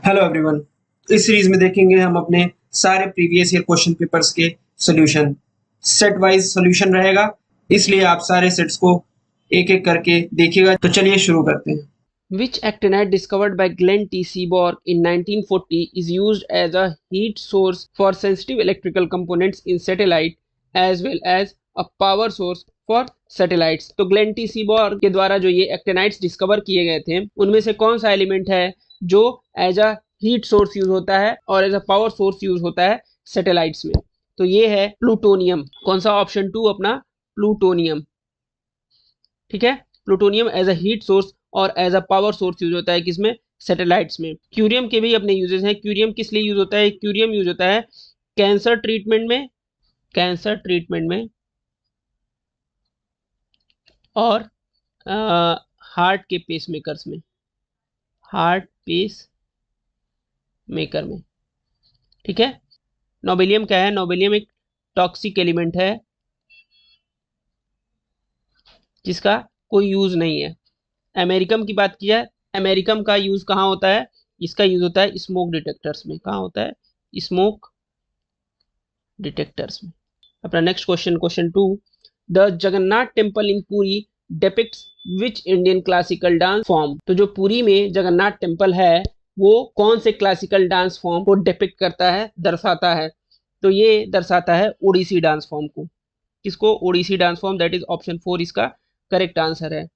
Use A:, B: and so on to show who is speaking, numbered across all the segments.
A: Hello everyone. इस series में देखेंगे हम अपने सारे प्रीवियस ईयर क्वेश्चन पेपर्स के सॉल्यूशन। सेट वाइज सॉल्यूशन रहेगा, इसलिए आप सारे सेट्स को एक एक करके देखिएगा। तो चलिए शुरू करते हैं।
B: Which actinide discovered by Glenn T. Seaborg in 1940 is used as a heat source for sensitive electrical components in satellite as well as a power source for satellites? तो ग्लेन टी सीबॉर्ग के द्वारा जो ये एक्टिनाइड्स डिस्कवर किए गए थे उनमें से कौन सा एलिमेंट है जो as a heat source use होता है और as a power source use होता है सैटेलाइट्स में? तो ये है प्लूटोनियम। कौन सा? ऑप्शन 2 अपना, प्लूटोनियम। ठीक है, plutonium as a heat source और as a power source use होता है किसमें? सैटेलाइट्स में। क्यूरियम के भी अपने यूजेस हैं। क्यूरियम किस लिए यूज होता है? क्यूरियम यूज होता है कैंसर ट्रीटमेंट में, कैंसर ट्रीटमेंट में और हार्ट के पेस मेकर्स में, हार्ट पेस मेकर में। ठीक है। नोबेलियम क्या है? नोबेलियम एक टॉक्सिक एलिमेंट है जिसका कोई यूज नहीं है। अमेरिकम की बात की जाए, अमेरिकम का यूज कहाँ होता है? इसका यूज होता है स्मोक डिटेक्टर्स में। कहाँ होता है? स्मोक डिटेक्टर्स में। अपना next question, question 2, the Jagannath temple in Puri depicts which Indian classical dance form? तो जो पुरी में जगन्नाथ टेम्पल है वो कौन से क्लासिकल डांस फॉर्म को डिपिक्ट करता है, दर्शाता है? तो ये दर्शाता है ओडिसी डांस फॉर्म को। किसको? Odissi dance form. That is option 4 इसका करेक्ट आंसर है।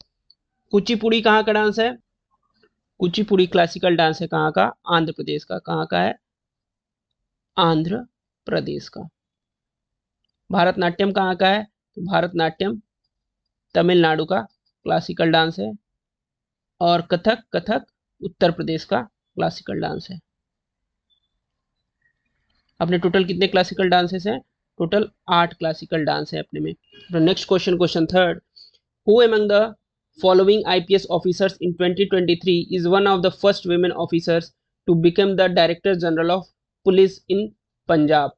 B: कुचिपुड़ी कहाँ का डांस है? कुचिपुड़ी क्लासिकल डांस है कहाँ का? आंध्र प्रदेश का। कहाँ का है? आंध्र प्रदेश का। भारतनाट्यम कहाँ का है? तो भारतनाट्यम तमिलनाडु का क्लासिकल डांस है। और कथक, कथक उत्तर प्रदेश का क्लासिकल डांस है। अपने टोटल कितने क्लासिकल डांसेस हैं? टोटल 8 क्लासिकल डांस है अपने में। Next question, question 3, who among the following IPS officers in 2023 is one of the first women officers to become the Director General of Police in Punjab?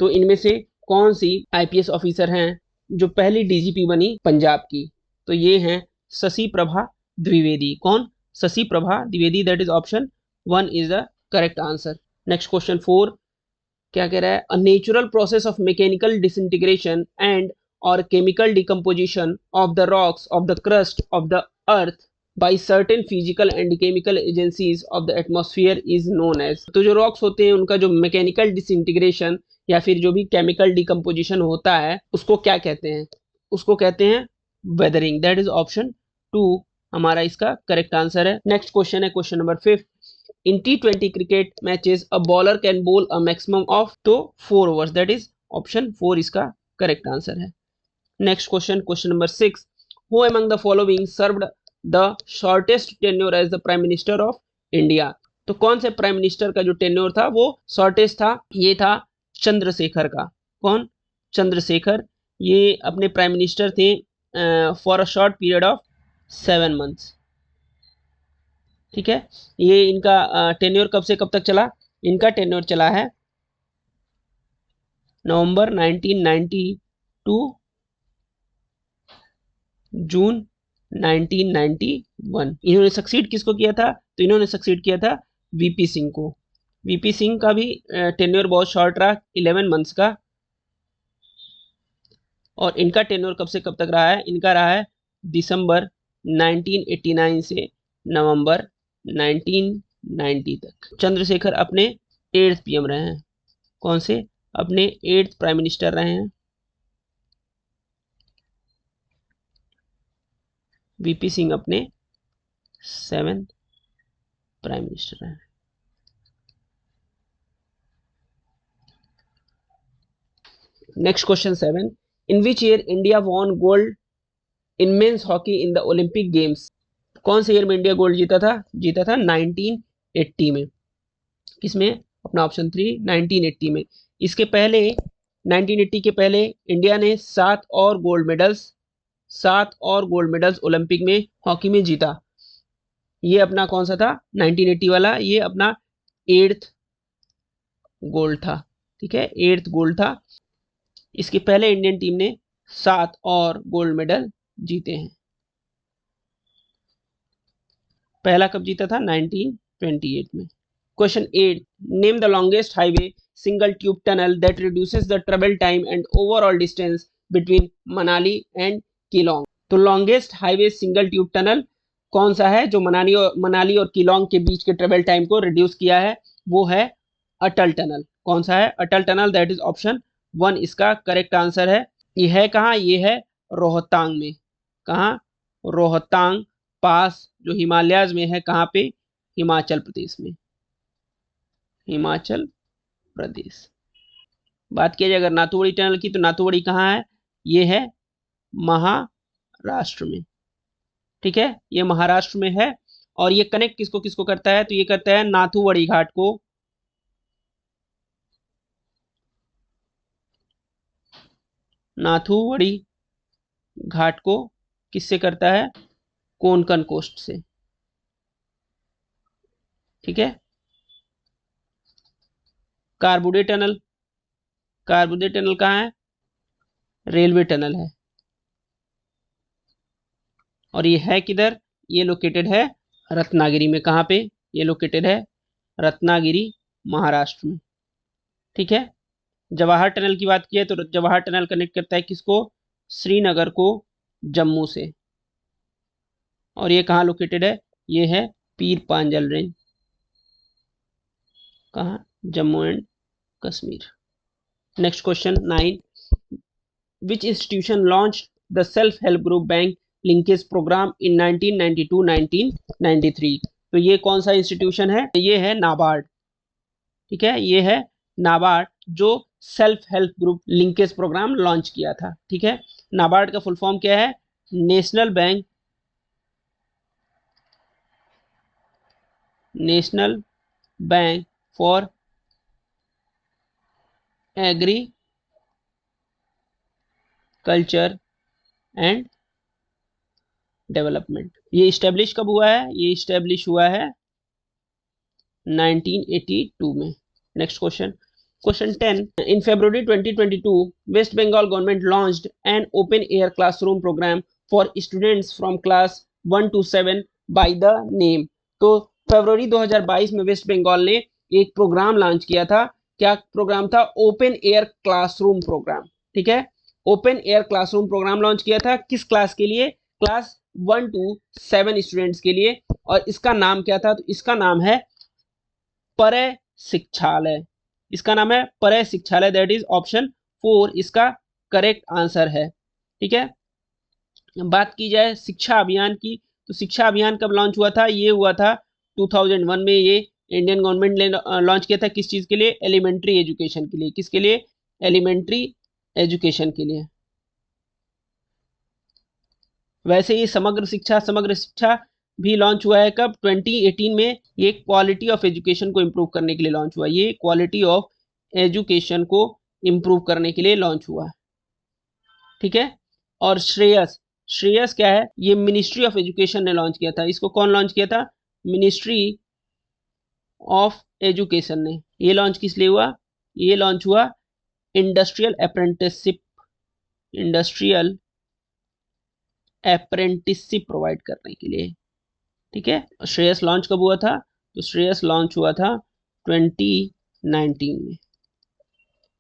B: तो इनमें से कौन सी IPS officer हैं जो पहली डीजीपी बनी पंजाब की? तो ये हैं शशि प्रभा द्विवेदी। कौन? Shashi Prabha Dwivedi. That is option 1 is the correct answer. Next question 4 क्या कह रहा है? A natural process of mechanical disintegration and और chemical decomposition of the rocks of the crust of the earth by certain physical and chemical agencies of the atmosphere is known as. तो जो rocks होते हैं उनका जो mechanical disintegration या फिर जो भी केमिकल डिकम्पोजिशन होता है उसको क्या कहते हैं? उसको कहते हैं वेदरिंग। दैट इज ऑप्शन 2 हमारा इसका करेक्ट आंसर है। नेक्स्ट क्वेश्चन है question number 5, in T20 cricket matches a bowler can bowl a maximum of तो 4 overs। that is option 4 इसका करेक्ट आंसर है। Next question, question number 6, who among the following served the shortest tenure as the prime minister of India? तो कौन से prime minister का जो tenure था वो शॉर्टेस्ट था? ये था चंद्रशेखर का। कौन? चंद्रशेखर। ये अपने प्राइम मिनिस्टर थे for a short period of 7 months. ठीक है। ये इनका टेन्योर कब से कब तक चला? इनका टेन्योर चला है नवंबर 1990 टू जून 1991। इन्होंने सक्सीड किसको किया था? तो इन्होंने सक्सीड किया था वीपी सिंह को। वीपी सिंह का भी टेन्योर बहुत शॉर्ट रहा, 11 मंथ्स का। और इनका टेन्योर कब से कब तक रहा है? इनका रहा है दिसंबर 1989 से नवंबर 1990 तक। चंद्रशेखर अपने 8th पीएम रहे हैं। कौन से? अपने 8th प्राइम मिनिस्टर रहे हैं। वीपी सिंह अपने 7th प्राइम मिनिस्टर रहे हैं। Next question 7, in which year India won gold in men's hockey in the Olympic games? कौन से ईयर में इंडिया गोल्ड जीता था? जीता था 1980 में। किसमें? अपना ऑप्शन 3 1980 में। इसके पहले 1980 के पहले इंडिया ने 7 और गोल्ड मेडल्स ओलंपिक में हॉकी में जीता। ये अपना कौन सा था? 1980 वाला। ये अपना 8th गोल्ड था। ठीक है, 8th गोल्ड था। इसके पहले इंडियन टीम ने 7 और गोल्ड मेडल जीते हैं। पहला कब जीता था? 1928 में। Question 8. Name the longest highway single tube tunnel that reduces the travel time and overall distance between Manali and Keelong. तो longest highway single tube tunnel कौन सा है जो मनाली और किलोंग के बीच के ट्रेवल टाइम को रिड्यूस किया है? वो है अटल टनल। कौन सा है? अटल टनल। दैट इज ऑप्शन 1 इसका करेक्ट आंसर है। ये है कहाँ? ये है रोहतांग में। कहाँ? रोहतांग पास जो हिमालयाज में है। कहाँ पे? हिमाचल प्रदेश में। हिमाचल प्रदेश। बात किया जाए अगर नाथुवड़ी टनल की, तो नाथुवड़ी कहाँ है? ये है महाराष्ट्र में। ठीक है, ये महाराष्ट्र में है। और ये कनेक्ट किसको किसको करता है? तो ये करता है नाथुवड़ी घाट को किससे करता है? कोंकण कोस्ट से। ठीक है। कारबुडे टनल कहाँ है? रेलवे टनल है। और ये है किधर? ये लोकेटेड है रत्नागिरी में। कहाँ पे? ये लोकेटेड है रत्नागिरी, महाराष्ट्र में। ठीक है। जवाहर टनल की बात की है तो जवाहर टनल कनेक्ट करता है किसको? श्रीनगर को जम्मू से। और ये कहाँ लोकेटेड है? ये है पीर पांजल रेंज। कहाँ? Jammu and Kashmir. Next question 9. Which institution launch the self help group bank linkage programme in 1992-1993? तो ये कौन सा इंस्टीट्यूशन है? ये है नाबार्ड। ठीक है, ये है नाबार्ड जो self help group linkage programme launch किया था। ठीक है। नाबार्ड का फुल फॉर्म क्या है? National bank for agriculture and development. ये इस्टेब्लिश कब हुआ है? ये इस्टेब्लिश हुआ है 1982 में। Next question 10. In February 2022, West Bengal government launched an open air classroom program for students from class 1 to 7 by the name. तो फरवरी 2022 में वेस्ट बंगाल ने एक प्रोग्राम लॉन्च किया था। क्या प्रोग्राम था? Open air classroom program. ठीक है, open air classroom program launch किया था। किस क्लास के लिए? क्लास 1 to 7 स्टूडेंट्स के लिए। और इसका नाम क्या था? तो इसका नाम है परय शिक्षालय। इसका नाम है परय शिक्षालय। दैट इज ऑप्शन 4 इसका करेक्ट आंसर है। ठीक है। बात की जाए शिक्षा अभियान की, तो शिक्षा अभियान कब लॉन्च हुआ था? ये हुआ था 2001 में। ये इंडियन गवर्नमेंट ने लॉन्च किया था। किस चीज के लिए? एलिमेंट्री एजुकेशन के लिए। किसके लिए? एलिमेंट्री एजुकेशन के लिए। वैसे ही समग्र शिक्षा भी लॉन्च हुआ है कब? 2018 में। ये क्वालिटी ऑफ एजुकेशन को इंप्रूव करने के लिए लॉन्च हुआ। ये क्वालिटी ऑफ एजुकेशन को इंप्रूव करने के लिए लॉन्च हुआ। ठीक है। और श्रेयस क्या है? ये मिनिस्ट्री ऑफ एजुकेशन ने लॉन्च किया था। इसको कौन लॉन्च किया था? मिनिस्ट्री ऑफ एजुकेशन ने। ये लॉन्च किस लिए हुआ? ये लॉन्च हुआ इंडस्ट्रियल अप्रेंटिसशिप प्रोवाइड करने के लिए। ठीक है। श्रेयस लॉन्च कब हुआ था? तो श्रेयस लॉन्च हुआ था 2019 में।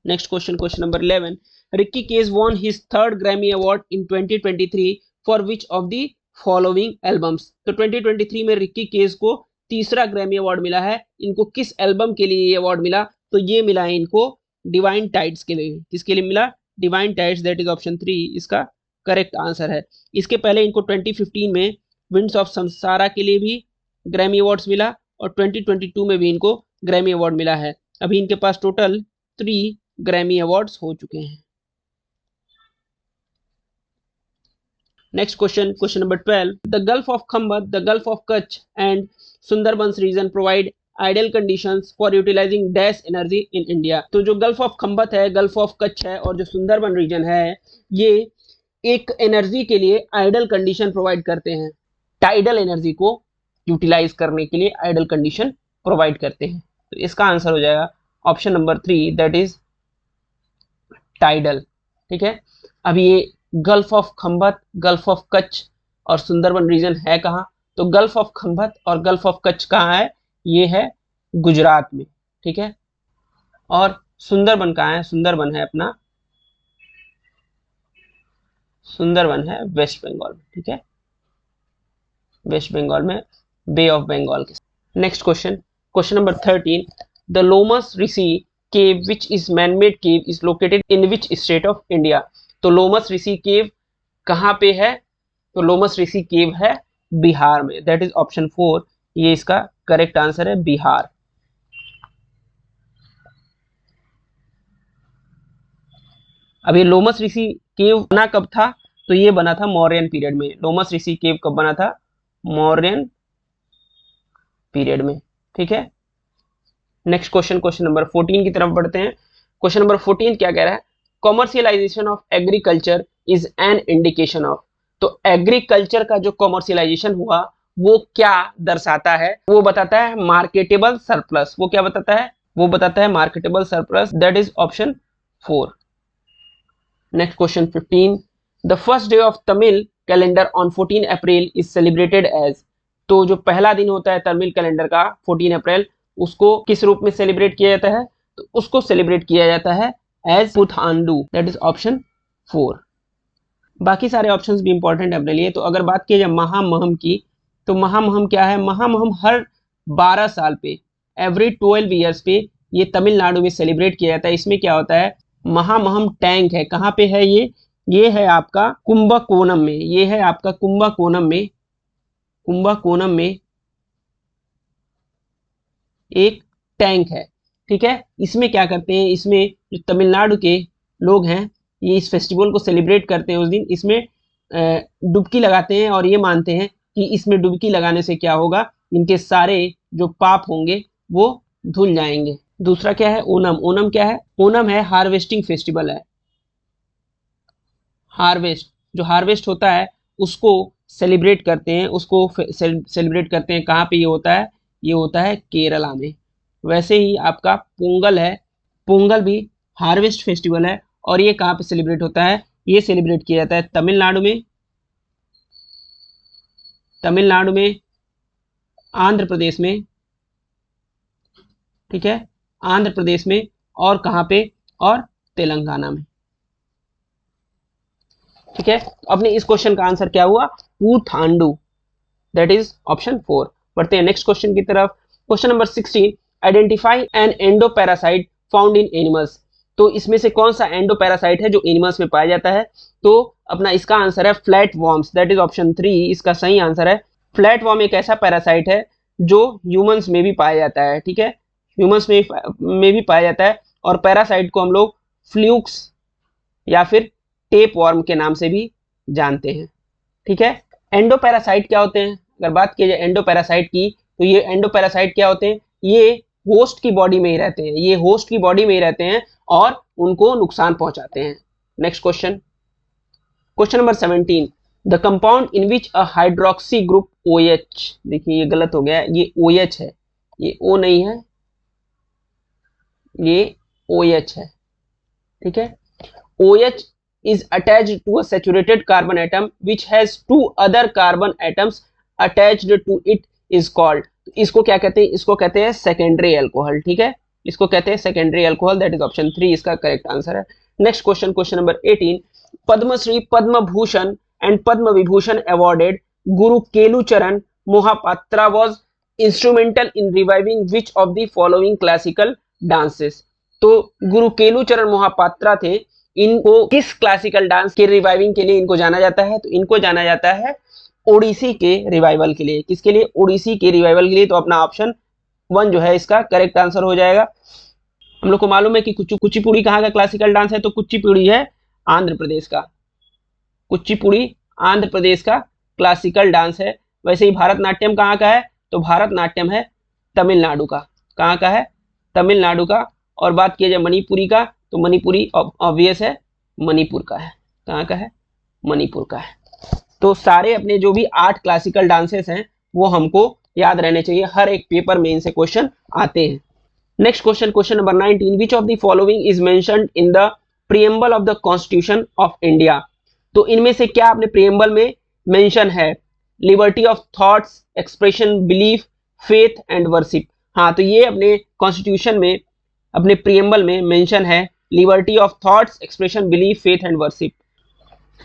B: Next question number 11. Ricky Kej won his 3rd Grammy award in 2023 for which of the following albums? तो 2023 में रिक्की केस को तीसरा ग्रैमी अवार्ड मिला है। इनको किस एल्बम के लिए ये अवार्ड मिला? तो ये मिला है इनको डिवाइन टाइड्स के लिए। किसके लिए मिला? Divine tides. That is option 3 इसका करेक्ट आंसर है। इसके पहले इनको 2015 में विंड्स ऑफ संसारा के लिए भी ग्रैमी अवार्ड्स मिला और 2022 में भी इनको ग्रैमी अवार्ड मिला है। अभी इनके पास टोटल 3 ग्रैमी अवार्ड्स हो चुके हैं। Next question number 12. The gulf of Khambhat, the gulf of Kutch and Sundarbans region provide ideal conditions for utilizing dash energy in India. तो जो गल्फ ऑफ खंबत है, गल्फ ऑफ कच्छ है और जो सुंदरबन रीजन है, ये एक एनर्जी के लिए आइडियल कंडीशन प्रोवाइड करते हैं। टाइडल एनर्जी को यूटिलाइज करने के लिए आइडियल कंडीशन प्रोवाइड करते हैं। तो इसका आंसर हो जाएगा option number 3 that is tidal. ठीक है। अभी ये gulf of Khambhat, gulf of Kutch और सुंदरबन रीजन है कहाँ? तो गल्फ ऑफ खंबत और गल्फ ऑफ कच्छ कहाँ है? ये है गुजरात में, ठीक है। और सुंदरबन कहाँ है? सुंदरबन है अपना, सुंदरबन है वेस्ट बंगाल में, ठीक है, वेस्ट बंगाल में बे ऑफ बंगाल के। Next question, question number 13, the Lomash Rishi cave which is man made cave is located in which state of India. तो लोमस ऋषि केव कहाँ पे है? तो लोमस ऋषि केव है बिहार में, दैट इज ऑप्शन 4, ये इसका करेक्ट आंसर है, बिहार। अब ये लोमस ऋषि केव बना कब था? तो ये बना था मौर्यन पीरियड में। लोमस ऋषि केव कब बना था? मौर्यन पीरियड में, ठीक है। नेक्स्ट क्वेश्चन, क्वेश्चन नंबर 14 की तरफ बढ़ते हैं। क्वेश्चन नंबर 14 क्या कह रहा है? Commercialisation of agriculture is an indication of. तो एग्रीकल्चर का जो कॉमर्शियलाइजेशन हुआ वो क्या दर्शाता है? वो बताता है मार्केटेबल सरप्लस। वो क्या बताता है? वो बताता है marketable surplus, that is option 4। Next question 15, the first day of Tamil calendar on 14 April is celebrated as. तो जो पहला दिन होता है तमिल कैलेंडर का 14 अप्रैल, उसको किस रूप में सेलिब्रेट किया जाता है? तो उसको सेलिब्रेट किया जाता है as Puthandu, that is option 4। बाकी सारे ऑप्शंस भी इंपॉर्टेंट है अपने लिए। तो अगर बात की जाए महामहम की, तो महामहम क्या है? महामहम हर 12 साल पे, एवरी 12 ईयर्स पे ये तमिलनाडु में सेलिब्रेट किया जाता है। इसमें क्या होता है? महामहम टैंक है, कहाँ पे है ये है आपका कुंभकोणम में, ये है आपका कुंभकोणम में, कुंभकोणम में एक टैंक है, ठीक है। इसमें क्या करते हैं? इसमें जो तमिलनाडु के लोग हैं ये इस फेस्टिवल को सेलिब्रेट करते हैं। उस दिन इसमें डुबकी लगाते हैं और ये मानते हैं कि इसमें डुबकी लगाने से क्या होगा? इनके सारे जो पाप होंगे वो धुल जाएंगे। दूसरा क्या है? ओनम। ओनम क्या है? ओनम है हार्वेस्टिंग फेस्टिवल है। हार्वेस्ट, जो हार्वेस्ट होता है उसको सेलिब्रेट करते हैं, उसको सेलिब्रेट करते हैं। कहाँ पे ये होता है? ये होता है केरला में। वैसे ही आपका पोंगल है, पोंगल भी हार्वेस्ट फेस्टिवल है और ये कहाँ पे सेलिब्रेट होता है? ये सेलिब्रेट किया जाता है तमिलनाडु में, तमिलनाडु में, आंध्र प्रदेश में, ठीक है, आंध्र प्रदेश में, और कहाँ पे? और तेलंगाना में, ठीक है। अपने इस क्वेश्चन का आंसर क्या हुआ? Puthandu, that is option 4। बढ़ते हैं नेक्स्ट क्वेश्चन की तरफ। Question number 16, identify N endoparasite found in animals. तो इसमें से कौन सा एंडोपैरासाइट है जो एनिमल्स में पाया जाता है? तो अपना इसका आंसर है flat worms, that is option 3, इसका सही आंसर है। फ्लैट वॉर्म एक ऐसा पैरासाइट है जो ह्यूमंस में भी पाया जाता है, ठीक है, ह्यूमंस में भी पाया जाता है। और पैरासाइट को हम लोग फ्लूक्स या फिर टेप वॉर्म के नाम से भी जानते हैं, ठीक है। एंडोपैरासाइट क्या होते हैं? अगर बात की जाए एंडोपैरासाइट की, तो ये एंडोपैरासाइट क्या होते हैं? ये होस्ट की बॉडी में ही रहते हैं, ये होस्ट की बॉडी में ही रहते हैं और उनको नुकसान पहुंचाते हैं। Next question, question number 17, the compound in which a hydroxy group OH, देखिए ये गलत हो गया, ये OH है, ये O नहीं है, ये OH है, ठीक है। OH is attached to a saturated carbon atom which has 2 other carbon atoms attached to it is called। इसको क्या कहते हैं? इसको कहते हैं सेकेंडरी अल्कोहल, ठीक है, इसको कहते हैं secondary alcohol, that is option 3, इसका करेक्ट आंसर है। Next question, question number 18, Padmashri, Padma Bhushan and Padma Vibhushan awarded Guru Kelucharan Mohapatra was instrumental in reviving which of the following classical dances. तो गुरु केलुचरण मोहापात्रा थे, इनको किस क्लासिकल डांस के रिवाइविंग के लिए इनको जाना जाता है? तो इनको जाना जाता है ओडिसी के रिवाइवल के लिए। किसके लिए? ओडिसी के रिवाइवल के लिए। तो अपना ऑप्शन 1 जो है इसका करेक्ट आंसर हो जाएगा। हम लोग को मालूम है कि कुचिपुड़ी कहाँ का क्लासिकल डांस है? तो कुचिपुड़ी है आंध्र प्रदेश का, कुचिपुड़ी आंध्र प्रदेश का क्लासिकल डांस है। वैसे ही भारतनाट्यम कहाँ का है? तो भारतनाट्यम है तमिलनाडु का। कहाँ का है? तमिलनाडु का। और बात किया जाए मणिपुरी का, तो मणिपुरी ऑब्वियस है, मणिपुर का है। कहाँ का है? मणिपुर का है। तो सारे अपने जो भी 8 क्लासिकल डांसेस हैं वो हमको याद रहने चाहिए, हर एक पेपर में इनसे क्वेश्चन आते हैं। Next question, question number 19, which of the following is mentioned in the preamble of the constitution of India. तो इनमें से क्या अपने प्रीएम्बल में मेंशन है? Liberty of thoughts, expression, belief, faith and worship. हाँ, तो ये अपने कॉन्स्टिट्यूशन में, अपने प्रियम्बल में मेंशन है, liberty of thoughts, expression, belief, faith and worship.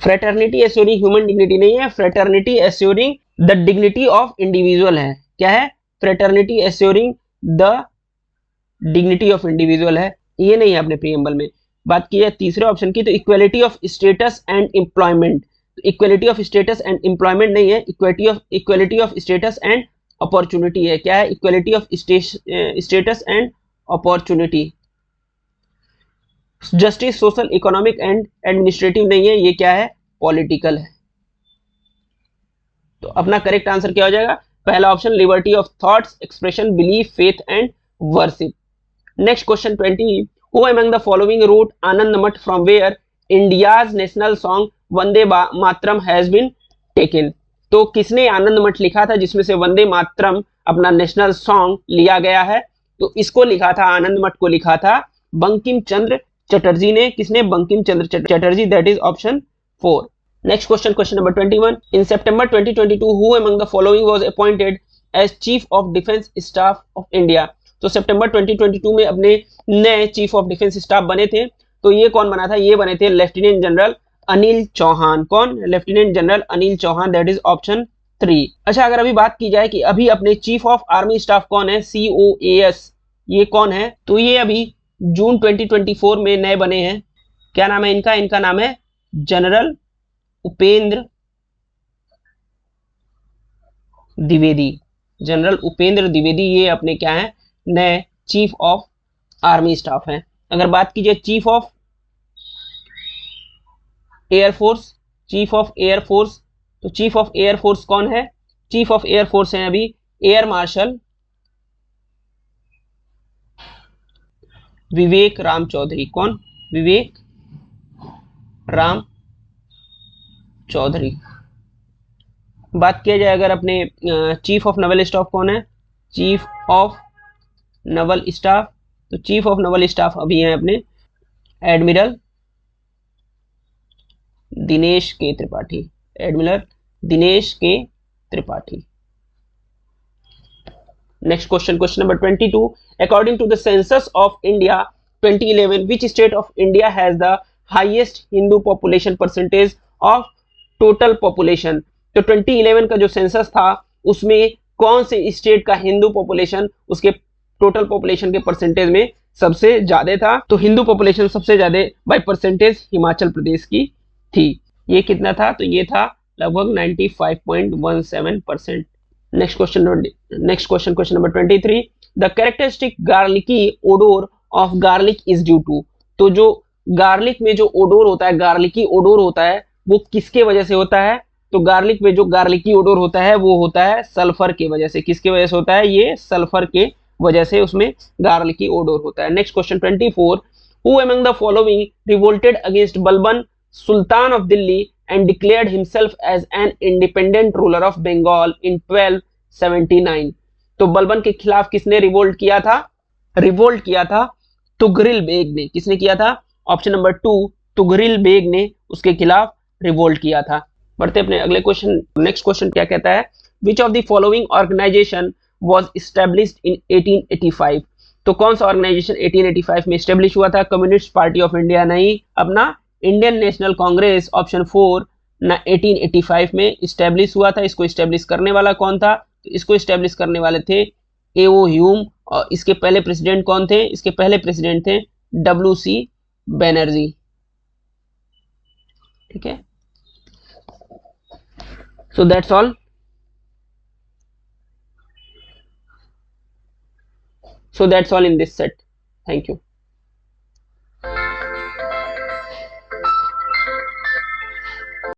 B: Fraternity assuring human dignity नहीं है, fraternity assuring the dignity of individual है। क्या है? Fraternity assuring the dignity of individual है, ये नहीं है अपने प्रियम्बल में। बात की जाए तीसरे ऑप्शन की, तो equality of status and employment, तो equality of status and employment नहीं है, equality of status and opportunity है। क्या है? Equality of status and opportunity. Justice, social, economic and administrative नहीं है, ये क्या है? पॉलिटिकल है। तो अपना करेक्ट आंसर क्या हो जाएगा? पहला option, liberty of thoughts, expression, belief, faith and worship. Next question 20, who among the following wrote Anand Math from where India's national song Vande Mataram has been taken. तो किसने आनंद मठ लिखा था जिसमें से वंदे मातरम अपना नेशनल सॉन्ग लिया गया है? तो इसको लिखा था, आनंद मठ को लिखा था बंकिम चंद्र चटर्जी ने। किसने? Bankim Chandra Chatterjee, that is option 4। Next question, question number 21, in September 2022 who among the following was appointed as chief of defence staff of India. तो सितंबर 2022 में अपने नए चीफ ऑफ डिफेंस स्टाफ बने थे, तो ये कौन बना था? ये बने थे लेफ्टिनेंट जनरल अनिल चौहान। कौन? Lieutenant general Anil Chauhan, that is option 3। अच्छा, अगर अभी बात की जाए कि अभी अपने चीफ ऑफ आर्मी स्टाफ कौन है, COAS, ये कौन है? तो ये अभी जून 2024 में नए बने हैं। क्या नाम है इनका? इनका नाम है जनरल उपेंद्र द्विवेदी। जनरल उपेंद्र द्विवेदी ये अपने क्या है? नए चीफ ऑफ आर्मी स्टाफ हैं। अगर बात कीजिए chief of air force, chief of air force, तो चीफ ऑफ एयरफोर्स कौन है? चीफ ऑफ एयरफोर्स है अभी एयर मार्शल विवेक राम चौधरी। कौन? विवेक राम चौधरी। बात किया जाए अगर अपने चीफ ऑफ नवल स्टाफ कौन है? चीफ ऑफ नवल स्टाफ, तो चीफ ऑफ नवल स्टाफ अभी हैं अपने admiral Dinesh K Tripathi. Admiral Dinesh K Tripathi. Next question, question number 22, according to the census of India 2011 which state of India has the highest Hindu population percentage of total population. तो 2011 का जो census था उसमें कौन से स्टेट का हिंदू पॉपुलेशन उसके टोटल पॉपुलेशन के परसेंटेज में सबसे ज्यादा था? तो हिंदू पॉपुलेशन सबसे ज्यादा बाय परसेंटेज हिमाचल प्रदेश की थी। ये कितना था? तो ये था लगभग 95.17%। Next question, question number 23, the characteristic garlicky odour of garlic is due to. तो जो गार्लिक में जो ओडोर होता है, गार्लिकी ओडोर होता है, वो किसके वजह से होता है? तो गार्लिक में जो गार्लिकी ओडोर होता है वो होता है सल्फर की वजह से। किसकी वजह से होता है? ये सल्फर के वजह से उसमें गार्लिकी ओडोर होता है। Next question 24, who among the following revolted against Balban Sultan of Delhi and declared himself as an independent ruler of Bengal in 1279। तो बलबन के खिलाफ किसने रिवोल्ट किया था? रिवोल्ट किया था तुगरिल बेग ने। किसने किया था? ऑप्शन नंबर 2, तुगरिल बेग ने उसके खिलाफ रिवोल्ट किया था। बढ़ते अपने अगले क्वेश्चन। नेक्स्ट क्वेश्चन क्या कहता है? Which of the following organisation was established in 1885। तो कौन सा ऑर्गेनाइजेशन 1885 में एस्टेब्लिश हुआ था? कम्युनिस्ट पार्टी ऑफ इंडिया नहीं, अपना इंडियन नेशनल कांग्रेस, ऑप्शन 4 ना 1885 में इस्टेब्लिश हुआ था। इसको इस्टेब्लिश करने वाला कौन था? तो इसको इस्टेब्लिश करने वाले थे A.O. ह्यूम। और इसके पहले प्रेसिडेंट कौन थे? इसके पहले प्रेसिडेंट थे W.C. बैनर्जी। ठीक है, so that's all. In this set. Thank you.